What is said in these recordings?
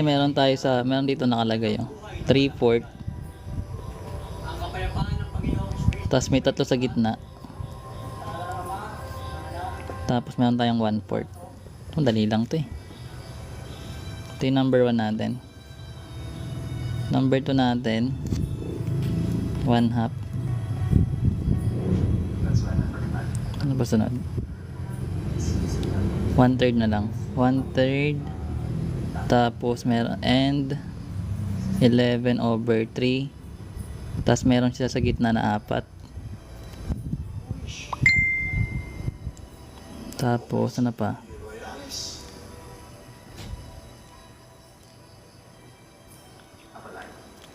Meron dito nakalagay 3/4. Tapos may tatlo sa gitna. Tapos meron tayong 1/4. Dali lang to eh. Ito yung number 1 natin. Number 2 natin, 1/2. Ano ba sunod? 1/3 na lang. 1/3. Tapos meron and 11/3. Tapos meron siya sa gitna na 4. Tapos ano pa?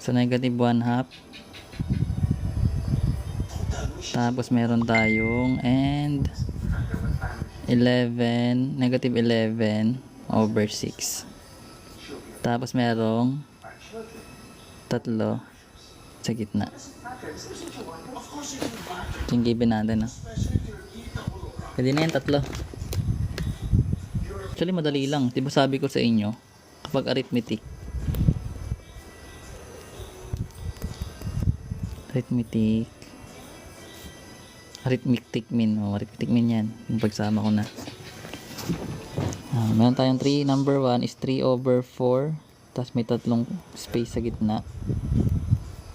So negative 1/2. Tapos meron tayong and negative 11/6. Tapos merong 3 sa gitna. Yung given natin pwede na yan 3. Actually madali lang. Diba sabi ko sa inyo, kapag arithmetic mean. Arithmetic mean yan. Yung pagsama ko na. Meron tayong 3. Number 1 is 3/4. Tapos may 3 space sa gitna.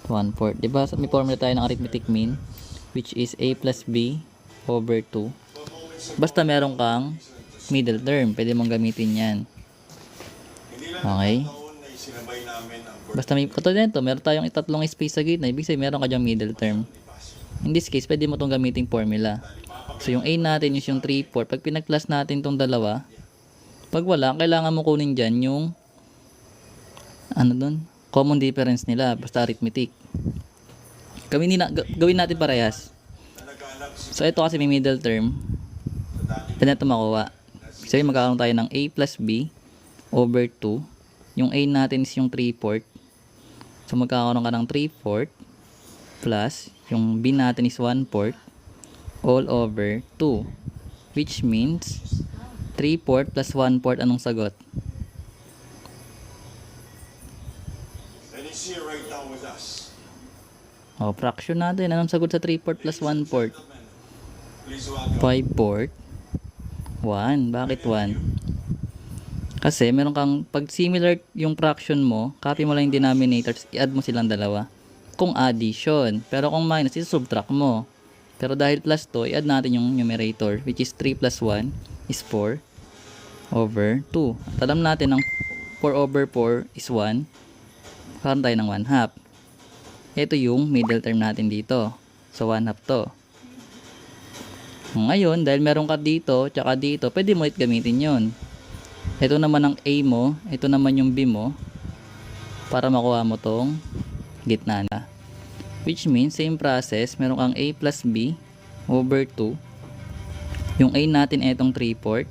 1/4. Diba may formula tayo ng arithmetic mean, which is a plus b over 2. Basta meron kang middle term, pwede mong gamitin yan. Okay? Basta may katulad nito, meron tayong 3 space sa gitna, ibig sabihin meron ka dyang middle term. In this case, pwede mo itong gamiting formula. So yung a natin is yung 3/4. Pag pinag-plus natin itong dalawa, pag wala, kailangan mo kunin dyan yung common difference nila, basta arithmetic. Gawin natin parehas. So ito kasi may middle term, pwede na ito makuha. So magkakaroon tayo ng a plus b over 2. Yung a natin is yung 3/4. So magkakaroon ka ng 3/4 plus yung b natin is 1/4 all over 2, which means 3/4 plus 1/4. Anong sagot? Fraction natin. Anong sagot sa 3/4 plus 1/4? 5/4. 1. Bakit 1? Kasi meron kang, pag similar yung fraction mo, copy mo lang yung denominators, i-add mo silang dalawa. Kung addition. Pero kung minus, i-subtract mo. Pero dahil plus to, i-add natin yung numerator, which is 3 plus 1 is 4 over 2. At alam natin ang 4 over 4 is 1. Karoon tayo ng 1/2. Ito yung middle term natin dito. So 1/2 to. Ngayon, dahil meron ka dito, tsaka dito, pwede mo gamitin yon. Ito naman ang A mo, ito naman yung B mo, para makuha mo tong gitna na. Which means, same process, meron kang A plus B over 2. Yung A natin itong 3/4.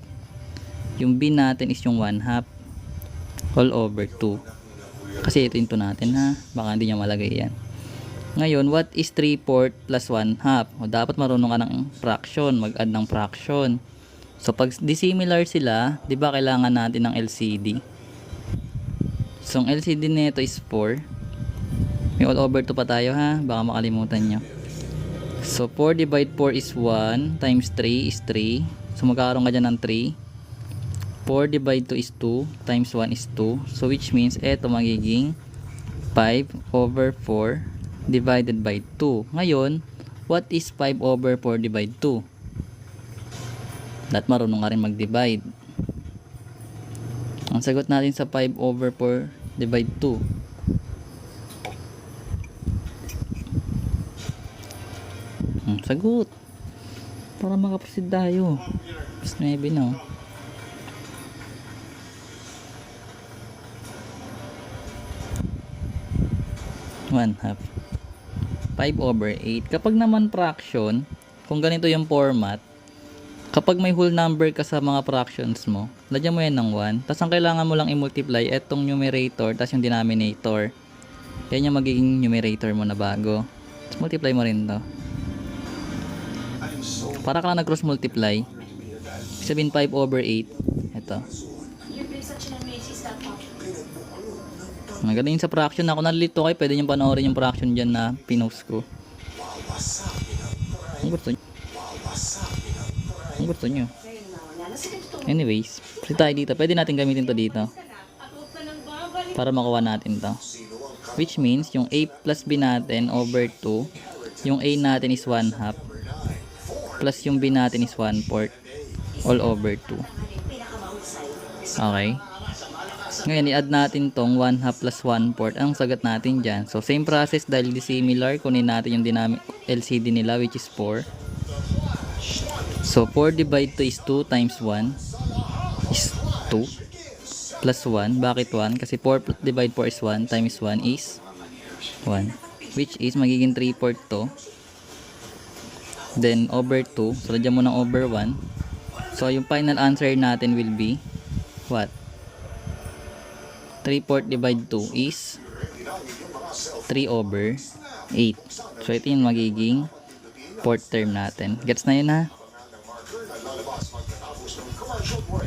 Yung B natin is yung 1/2 all over 2. Kasi ito yung 2 natin baka hindi niya malagay yan. Ngayon, what is 3/4 plus 1/2? Dapat marunong ka ng fraction, mag-add ng fraction. So pag dissimilar sila, 'di ba kailangan natin ng LCD? So ang LCD nito is 4. May all over 2 pa tayo baka makalimutan nyo. So 4 divide 4 is 1 times 3 is 3. So magkakaroon ka dyan ng 3. 4 divide 2 is 2 times 1 is 2. So which means eto magiging 5 over 4 divided by 2. Ngayon, what is 5 over 4 divided 2? Dapat marunong ka rin mag-divide. Ang sagot natin sa 5 over 4 divide 2. Ang sagot. Para makaproceed tayo. Mas 9 na. 1/2. 5 over 8. Kapag naman fraction, kung ganito yung format, kapag may whole number ka sa mga fractions mo, lagyan mo yan ng 1. Tapos ang kailangan mo lang i-multiply etong numerator, tapos yung denominator. Yan yung magiging numerator mo na bago. Tapos multiply mo rin to. Para ka lang nag-cross multiply. Sabihin 5 over 8. Ito. Magaling sa fraction. Ako nalilito kayo. Pwede nyo panoorin yung fraction dyan na pinost ko. Ang gusto nyo. Ang gusto nyo. Anyways, kasi tayo dito. Pwede natin gamitin to dito. Para makuha natin to. Which means, yung a plus b natin over 2. Yung a natin is 1/2. Plus yung b natin is 1/4. All over 2. Okay. Ngayon, i-add natin tong 1/2 plus 1/4. Ang sagot natin dyan. So, same process dahil dissimilar. Kunin natin yung dynamic LCD nila which is 4. So, 4 divided 2 is 2 times 1 is 2. Plus 1. Bakit 1? Kasi 4 divided 4 is 1 times 1 is 1. Which is magiging 3/4 to. Then, over 2. So, lagyan mo ng over 1. So, yung final answer natin will be what? 3/4 divided 2 is 3/8. So, ito yung magiging fourth term natin. Gets na yun ha?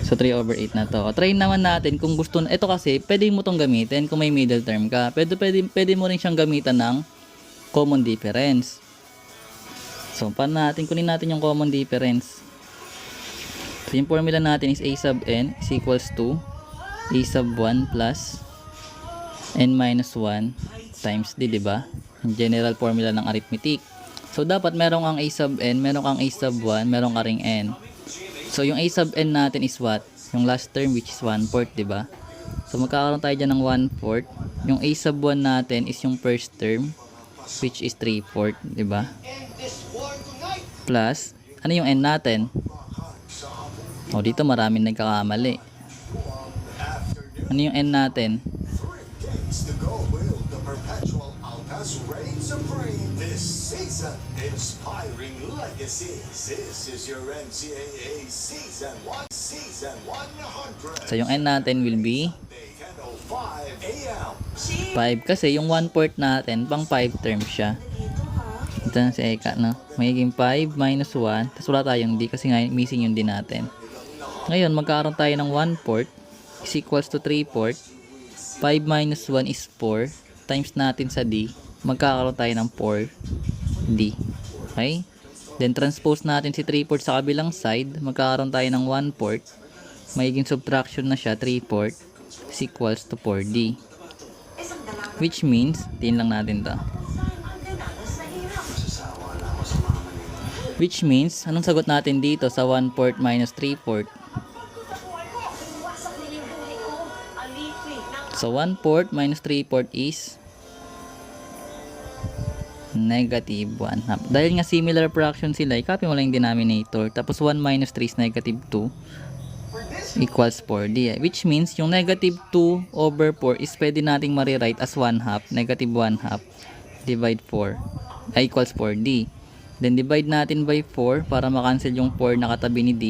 So, 3/8 na to. O, try naman natin kung gusto na. Ito kasi, pwede mo tong gamitin kung may middle term ka. Pwede mo rin siyang gamitan ng common difference. So, paano natin? Kunin natin yung common difference. So, yung formula natin is a sub n is equals to a sub 1 plus n minus 1 times d, diba? Yung general formula ng arithmetic. So, dapat meron kang a sub n, meron kang a sub 1, meron ka ring n. So, yung a sub n natin is what? Yung last term which is 1/4, diba? So, magkakaroon tayo dyan ng 1/4. Yung a sub 1 natin is yung first term which is 3/4, diba? Plus, ano yung n natin? O, dito maraming nagkakamali. Ano yung n natin? So, yung n natin will be 5 kasi yung 1/4 natin pang 5 terms siya. Ito na si Eka, no? Magiging 5 minus 1. Tapos wala tayong d kasi nga missing yung d natin. Ngayon, magkakaroon tayo ng 1/4 is equals to 3/4. 5 minus 1 is 4. Times natin sa d. Magkakaroon tayo ng 4d. Okay? Then, transpose natin si 3/4 sa kabilang side. Magkakaroon tayo ng 1/4. Magiging subtraction na siya. 3/4 is equals to 4d. Which means, tingin lang natin to. Which means, anong sagot natin dito sa 1/4 minus 3/4? So, 1/4 minus 3/4 is negative 1/2. Dahil nga similar fraction sila, i-copy mo lang yung denominator. Tapos 1 minus 3 is negative 2 equals 4d. Which means, yung negative 2 over 4 is pwede nating maririte as 1/2. Negative 1/2 divide 4 ay equals 4d. Then, divide natin by 4 para makancel yung 4 na katabi ni d.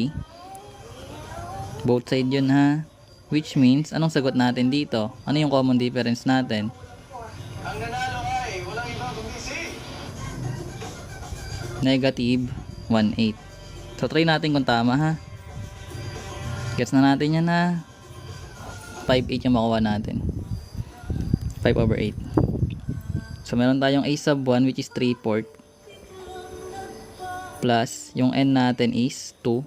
Both side yun ha. Which means, anong sagot natin dito? Ano yung common difference natin? Ang nanalo ay walang iba kundi si Negative 1/8. So, try natin kung tama ha. Gets na natin yan ha. 5/8 yung makuha natin. 5/8. So, meron tayong a sub 1 which is 3/4. Plus, yung n natin is 2.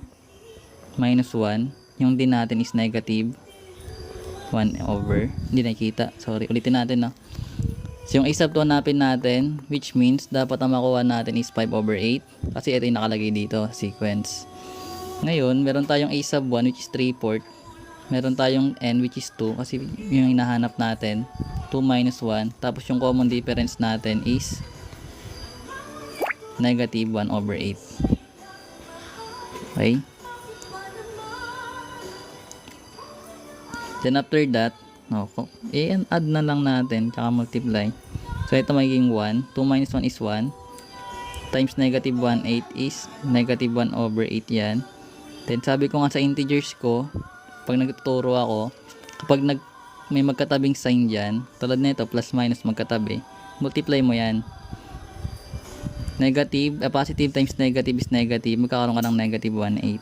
Minus 1. Yung d natin is negative 1 over. Hindi nakikita. Sorry. Ulitin natin no. So, yung a sub 2 hanapin natin. Which means, dapat ang makuha natin is 5/8. Kasi ito yung nakalagay dito. Sequence. Ngayon, meron tayong a sub 1 which is 3/4. Meron tayong n which is 2. Kasi yung hinahanap natin. 2 minus 1. Tapos yung common difference natin is negative 1/8. Okay? Then after that, i-add na lang natin, tsaka multiply. So ito magiging 1. 2 minus 1 is 1. Times negative 1/8 is negative 1/8 yan. Then sabi ko nga sa integers ko, pag nagtuturo ako, kapag may magkatabing sign dyan, tulad nito, plus minus magkatabi, multiply mo yan. Negative, positive times negative is negative, magkakaroon ka ng negative 1/8.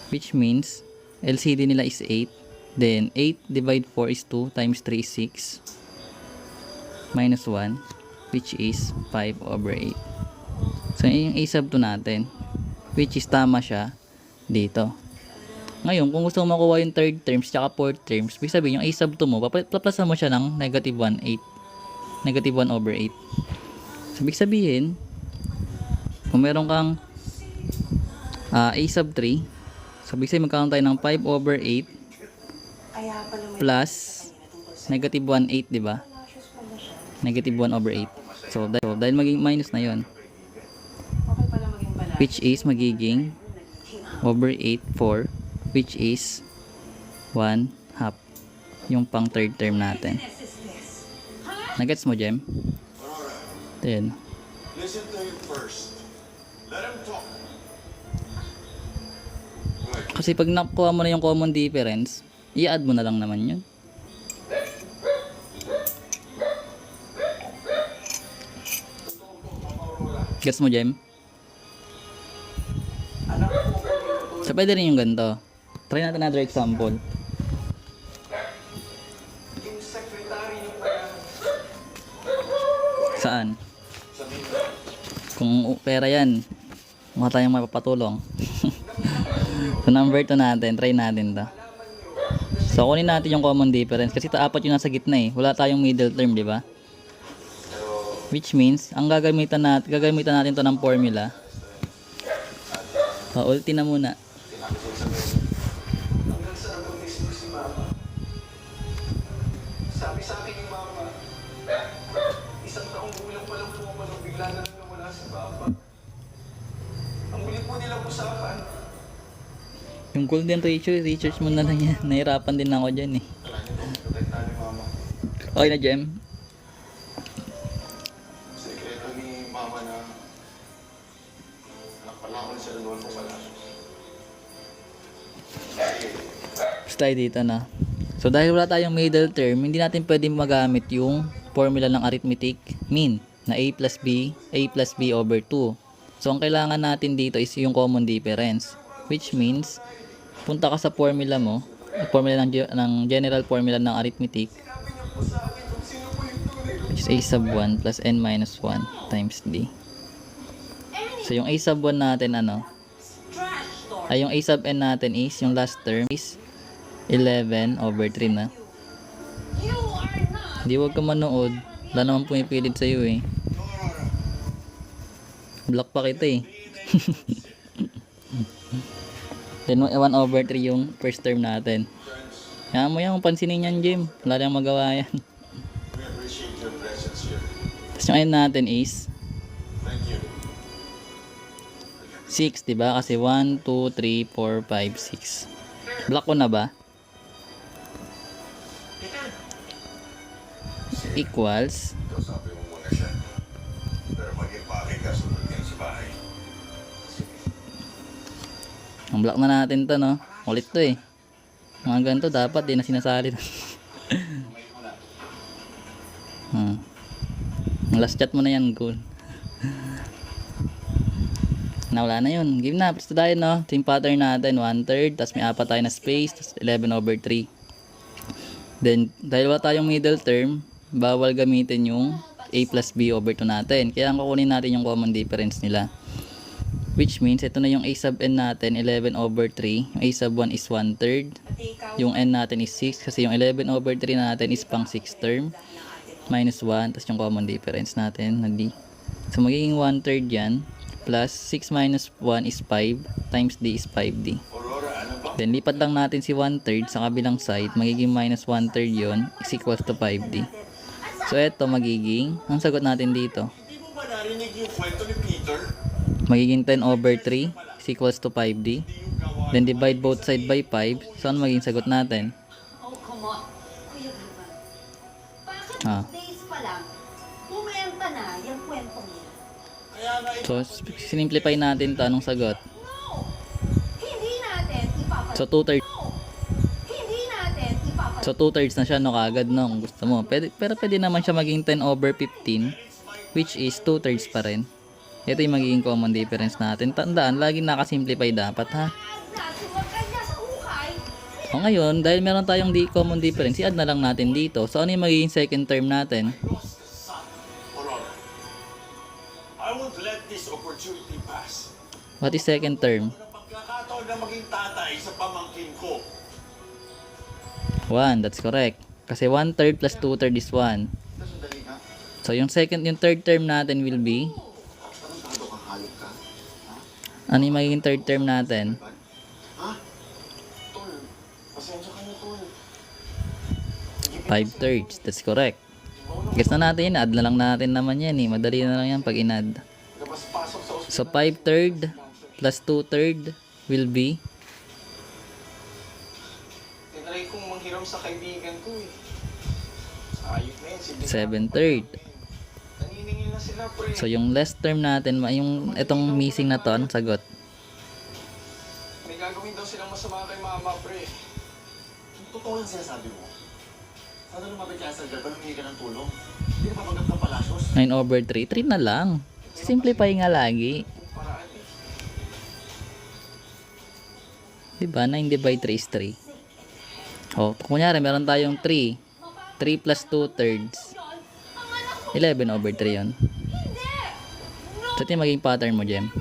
Which means, LCD nila is 8. Then, 8 divide 4 is 2 times 3 is 6. minus 1, which is 5 over 8. So, yun yung a sub 2 natin, which is tama siya dito. Ngayon, kung gusto mo makuha yung third terms tsaka fourth terms, ibig sabihin yung a sub 2 mo, paplasan mo siya ng negative 1, 8. Negative 1 over 8. So, ibig sabihin, kung meron kang a sub 3, so ibig sabihin magkakaroon tayo ng 5 over 8 plus negative 1, 8, di ba? Negative 1 over 8. So, dahil magiging minus na yon, which is magiging over 8, 4, which is 1 half. Yung pang third term natin. Nagets mo, Jem? Then, Listen to him first. Let him talk. kasi pag nakuha mo na yung common difference, i-add mo na lang naman yun. Gets mo, Jem? So, pwede rin yung ganito. Try natin another example. Yung secretary niyo pala. Saan? Kung pera yan, mukha tayong mapapatulong. So, number 2 natin. Try natin to. So, kunin natin yung common difference. Kasi apat yung nasa gitna eh. Wala tayong middle term, di ba? Which means, ang gagamitan natin to ng formula. Ulti na muna. Hanggang sa nabuntis mo si Mama. Sabi sa akin ni Mama, isang taong gulang pa lang po ako nung bigla na lang nawala si Papa. Ang huli po nilang usapan, Yung golden ratio, research mo na lang yan. Nahirapan din ako dyan eh. protektahan ni Mama. Okay na, Jem? Sekreto ni Mama na anak pala ako ni Sir Rodolfo Palacios. Slide dito na. So, dahil wala tayong middle term, hindi natin pwede magamit yung formula ng arithmetic mean na a plus b over 2. So, ang kailangan natin dito is yung common difference. Which means, punta ka sa formula mo, formula ng general formula ng arithmetic, which is a sub 1 plus n minus 1 times d. So, yung a sub 1 natin, yung a sub n natin is, yung last term is 11 over 3 na. Hindi, wag ka manood. Wala naman pumipilit sa'yo eh. Block pa kita eh. Then 1 over 3 yung first term natin. Kaya mo yan, pansinin yan, Jim. Wala nang magawa yan. We appreciate your presence here. Tapos yung n natin is Thank you. 6, diba? Kasi 1, 2, 3, 4, 5, 6. Block ko na ba? Equals. Kausapin mo muna siya. Pero maging pake ka, sunod yan sa bahay. Ang block na natin to, no? Ulit to eh. Mga ganito dapat din na sinasali. Ang last chat mo na yan, cool. Nawala na yun. Game na. Presto tayo, no? Same pattern natin. 1/3. Tapos may apat tayo na space. Tapos 11 over 3. Then, dahil wala tayong middle term, bawal gamitin yung a plus b over 2 natin. Kaya ang kukunin natin yung common difference nila. Which means, ito na yung a sub n natin, 11 over 3. Yung a sub 1 is 1/3. Yung n natin is 6. Kasi yung 11 over 3 natin is pang 6 term. Minus 1. Tapos yung common difference natin na d. So, magiging 1/3 yan. Plus 6 minus 1 is 5. Times d is 5d. Aurora, ano ba? Then, lipat lang natin si 1/3 sa kabilang side. Magiging minus 1/3 yun is equals to 5d. So, ito magiging, ang sagot natin dito, Hindi mo ba narinig yung kwento ni Peter? magiging 10 over 3 is equals to 5d. Then, divide both side by 5. So, ano magiging sagot natin? Oh, come on. Kuya Gaban. Bakit Ah. days pa lang, bumenta na yung kwentong yan? Kaya nga ito. So, sinimplify natin to. Anong sagot? No! Hindi natin ipapalit. So, 2/3. No! Hindi natin ipapalit. So, 2/3 na siya, no? Kagad, no? Kung gusto mo. Pero pwede naman siya maging 10 over 15, which is 2/3 pa rin. Ito yung magiging common difference natin. Tandaan, laging nakasimplify dapat, ha? Nasuwag ka niya sa hukay. O ngayon, dahil meron tayong common difference, i-add na lang natin dito. So, ano yung magiging second term natin? What is second term? Pagkakataon na maging tatay sa pamangkin ko. 1, that's correct. Kasi 1/3 plus 2/3 is 1. Sandali nga. So yung third term natin will be, Tarantado kang halip ka. ano yung magiging third term natin? Ha? Tol, pasensya ka na, Tol. 5/3, that's correct. Guess na natin yan, add na lang natin naman yan eh. Madali na lang yan pag in-add. Labas pasok sa ospital. So 5/3 plus 2/3 will be Tinry kong manghiram sa kaibigan ko eh. Ayok na yun, si 7/3. Naniningil na sila, pre. So yung last term natin, yung itong missing na to, anong sagot? May gagawin daw silang masama kay mama, pre. Totoo yung sinasabi mo. Sana lumapit ka sa Garban, humingi ka ng tulong. Hindi ka papanggap ng palasyos. 9/3, 3 na lang. Simplify nga lagi. Paraan eh. Diba? 9 divide 3 is 3. O, kunyari meron tayong 3. 3 plus 2/3. 11/3 yun. So ito yung maging pattern mo, Jem.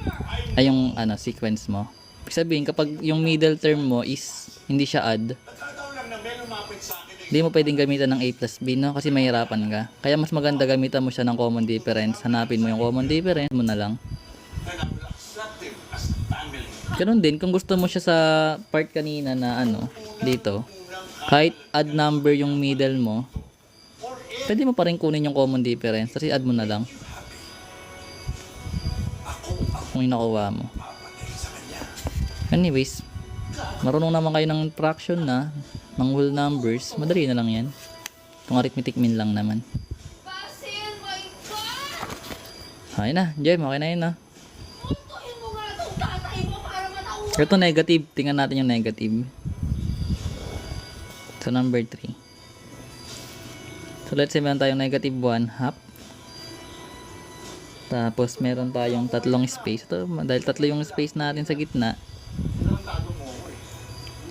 Ay yung sequence mo. Ibig sabihin, kapag yung middle term mo is hindi siya add, Nagkataon lang na may lumapit sa akin. hindi mo pwedeng gamitan ng A plus B, no? Kasi mahirapan ka. Kaya mas maganda gamitan mo siya ng common difference. Hanapin mo yung common difference mo na lang. Ganun din, kung gusto mo siya sa part kanina na dito, kahit add number yung middle mo, pwede mo pa rin kunin yung common difference. Kasi add mo na lang. Kung yung nakuha mo. Anyways, marunong naman kayo ng fraction na, ng whole numbers, madali na lang yan. Itong arithmetic mean lang naman. Basil, my God! Okay na, Jem, okay na yun na. Tutuin mo nga itong tatay mo para matauhan. Ito negative, tingnan natin yung negative. So number 3. So let's say meron tayong negative 1/2. Tapos meron tayong tatlong space. Ito, dahil tatlo yung space natin sa gitna.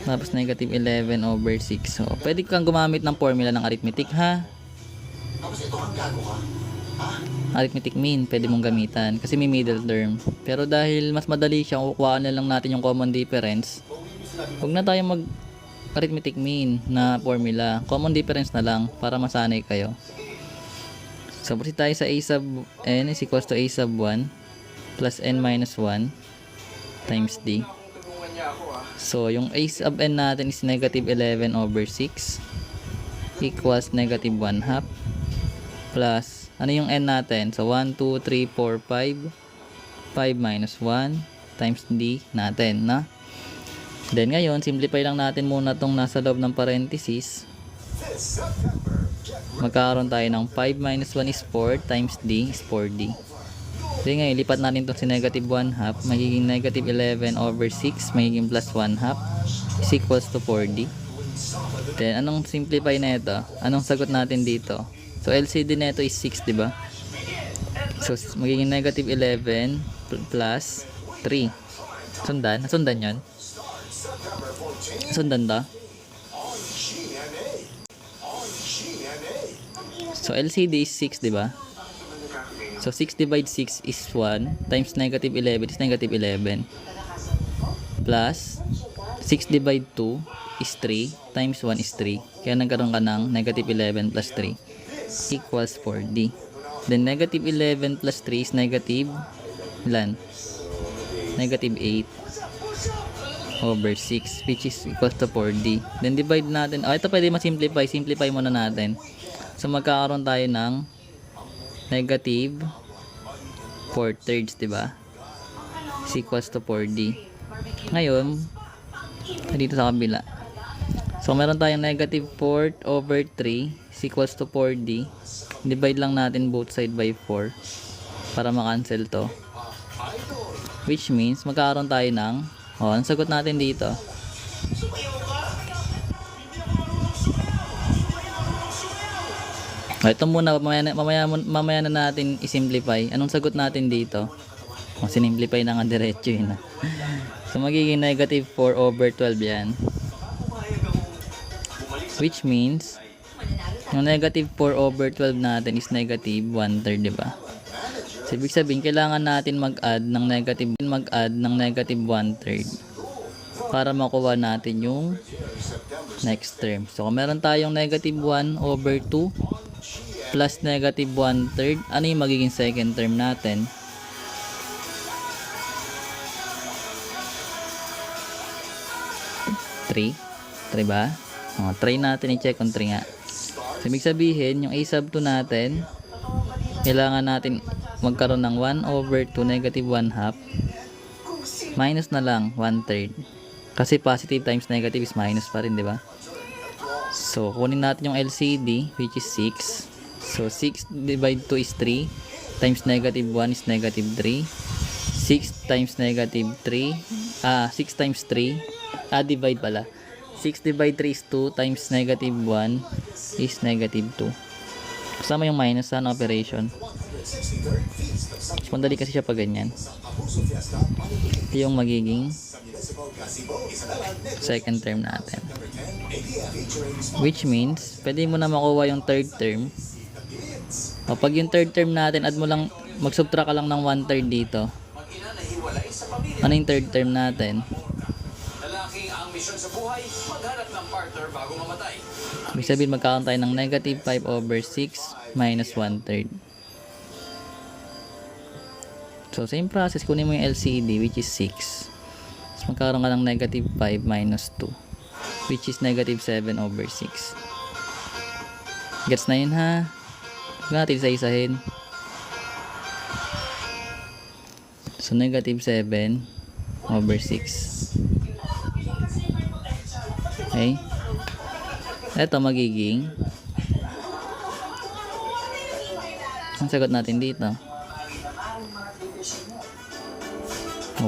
Tapos negative 11/6. So, pwede kang gumamit ng formula ng arithmetic, ha? Tapos ito ang gago ka. Ha? Arithmetic mean, pwede mong gamitan. Kasi may middle term. Pero dahil mas madali siya, kukuhaan na lang natin yung common difference. Huwag na tayo mag arithmetic mean na formula. Common difference na lang para masanay kayo. So, proceed tayo sa a sub n is equals to a sub 1 plus n minus 1 times d. Kung tulungan niya ako ah. So, yung a sub n natin is negative 11/6 equals negative 1/2 plus, ano yung n natin? So, 1, 2, 3, 4, 5. 5 minus 1 times d natin, na? Then, ngayon, simplify lang natin muna tong nasa loob ng parenthesis. Magkakaroon tayo ng 5 minus 1 is 4 times d is 4d. So, ngayon, lipat natin itong si negative 1/2. Magiging negative 11/6 magiging plus 1/2 is equals to 4d. Then, anong simplify na ito? Anong sagot natin dito? So, LCD na ito is 6, diba? So, magiging negative 11 plus 3. Sundan? Nasundan yun? Sundan to? So, LCD is 6, diba? So, 6 divided 6 is 1 times negative 11 is negative 11 plus 6 divided 2 is 3 times 1 is 3. Kaya nagkaroon ka ng negative 11 plus 3 equals 4d. Then, negative 11 plus 3 is negative ilan? Negative 8/6 which is equals to 4d. Then, divide natin. Ito pwede ma-simplify. Simplify muna natin. So, magkakaroon tayo ng negative 4/3, diba? Is equals to 4d. Ngayon, dito sa kabila. So, meron tayong negative 4/3 is equals to 4d. Divide lang natin both side by 4 para makancel to. Which means, magkakaroon tayo ng, ang sagot natin dito. Ito muna, mamaya na natin i-simplify. Anong sagot natin dito? Sinimplify na nga diretso yun. So, magiging negative 4/12 yan. Which means, yung negative 4/12 natin is negative 1/3, diba? So, ibig sabihin, kailangan natin mag-add ng negative 1/3 para makuha natin yung next term. So, kung meron tayong negative 1/2 plus negative 1/3, ano yung magiging second term natin? Three ba? Try natin i-check kung 3 nga. So, ibig sabihin, yung a sub 2 natin, kailangan natin magkaroon ng 1/2 negative 1/2 minus na lang 1/3. Kasi positive times negative is minus pa rin, di ba? So, kunin natin yung LCD, which is 6. So, 6 divide 2 is 3. Times negative 1 is negative 3. 6 times negative 3. 6 times 3. Divide pala. 6 divide 3 is 2. Times negative 1 is negative 2. Kasama yung minus sa operation. Mandali kasi siya pag ganyan. Ito yung magiging second term natin. Which means, pwede mo na makuha yung third term. Pag yung third term natin, add mo lang, mag-subtract ka lang ng 1/3 dito. Ano yung third term natin? Lalaki ang misyon sa buhay, maghanap ng partner bago mamatay. Ibig sabihin, magkakaroon tayo ng negative 5/6 minus 1/3. So, same process, kunin mo yung LCD, which is 6. So, magkakaroon ka ng negative 5 minus 2, which is negative 7/6. Gets na yun, ha? Huwag natin isa-isahin. So, negative 7/6. Okay? Ito magiging, ang sagot natin dito.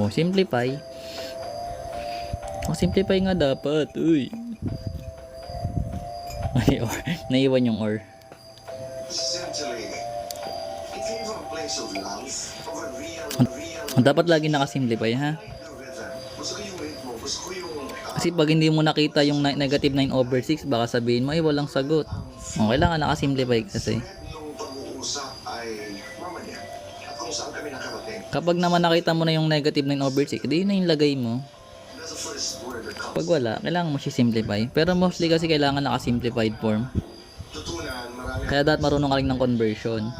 Simplify. Simplify nga dapat. Uy. May or. Naiwan yung or. Essentially, it came from a place of love, of a real Dapat lagi nakasimplify, ha? rhythm. Gusto ko yung rate mo, gusto ko yung Kasi pag hindi mo nakita yung negative 9/6, baka sabihin mo, walang sagot. Kailangan nakasimplify kasi. nung pag-uusap ay mamaya. At kung saan kami nakarating. Kapag naman nakita mo na yung negative 9/6, di yun na yung lagay mo. That's the first word that comes. Pag wala, kailangan mo siya simplify. Pero mostly kasi kailangan nakasimplified form. Tutunan, marami Kaya dapat marunong ka rin ng conversion.